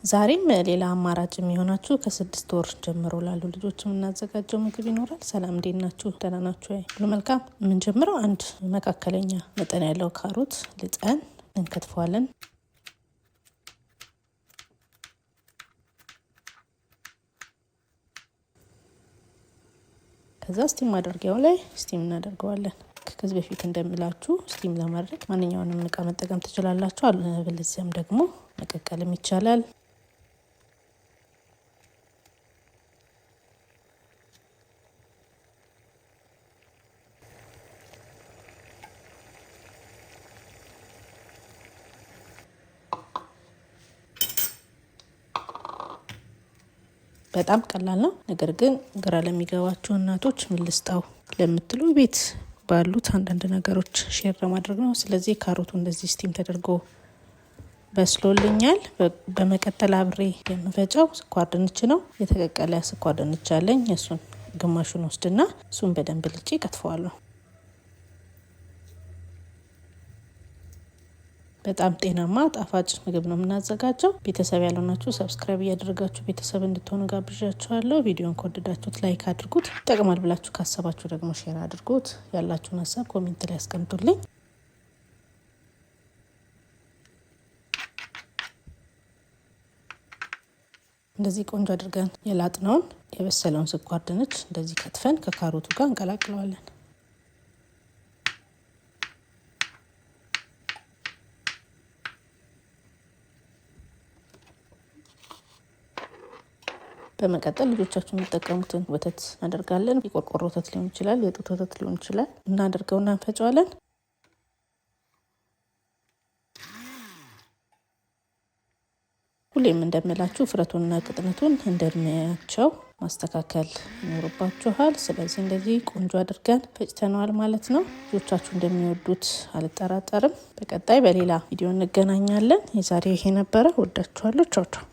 ዛሬም ሌላ አማራጭ የሚሆናችሁ ከ6 ወር ጀምሮ ላሉ ልጆች የምናዘጋጀው ምግብ ይኖራል። ሰላም እንዴት ናችሁ? ደህና ናችሁ ወይ? ሁሉ መልካም። የምንጀምረው አንድ መካከለኛ መጠን ያለው ካሮት ልጠን እንከትፈዋለን። ከዛ ስቲም ማድረጊያው ላይ ስቲም እናደርገዋለን። ከዚህ በፊት እንደምላችሁ ስቲም ለማድረግ ማንኛውንም እቃ መጠቀም ትችላላችሁ። አለበለዚያም ደግሞ መቀቀልም ይቻላል። በጣም ቀላል ነው። ነገር ግን ግራ ለሚገባችሁ እናቶች ምን ልስጣው ለምትሉ ቤት ባሉት አንዳንድ ነገሮች ሼር ለማድረግ ነው። ስለዚህ ካሮቱ እንደዚህ ስቲም ተደርጎ በስሎልኛል። በመቀጠል አብሬ የምፈጨው ስኳር ድንች ነው። የተቀቀለ ስኳር ድንች አለኝ። እሱን ግማሹን ወስድና እሱን በደንብ ልጬ ከትፈዋለሁ። በጣም ጤናማ ጣፋጭ ምግብ ነው የምናዘጋጀው። ቤተሰብ ያልሆናችሁ ሰብስክራይብ እያደረጋችሁ ቤተሰብ እንድትሆኑ ጋብዣችኋለሁ። ቪዲዮን ከወደዳችሁት ላይክ አድርጉት። ይጠቅማል ብላችሁ ካሰባችሁ ደግሞ ሼር አድርጉት። ያላችሁን ሀሳብ ኮሜንት ላይ አስቀምጡልኝ። እንደዚህ ቆንጆ አድርገን የላጥነውን የበሰለውን ስኳር ድንች እንደዚህ ከትፈን ከካሮቱ ጋር እንቀላቅለዋለን። በመቀጠል ልጆቻችሁ የሚጠቀሙትን ወተት እናደርጋለን። የቆርቆሮ ወተት ሊሆን ይችላል፣ የጡት ወተት ሊሆን ይችላል። እናደርገውና እንፈጨዋለን። ሁሌም እንደምላችሁ ፍረቱንና ቅጥነቱን እንደሚያቸው ማስተካከል ይኖርባችኋል። ስለዚህ እንደዚህ ቆንጆ አድርገን ፈጭተነዋል ማለት ነው። ልጆቻችሁ እንደሚወዱት አልጠራጠርም። በቀጣይ በሌላ ቪዲዮ እንገናኛለን። የዛሬው ይሄ ነበረ። ወዳችኋለሁ። ቻው ቻው።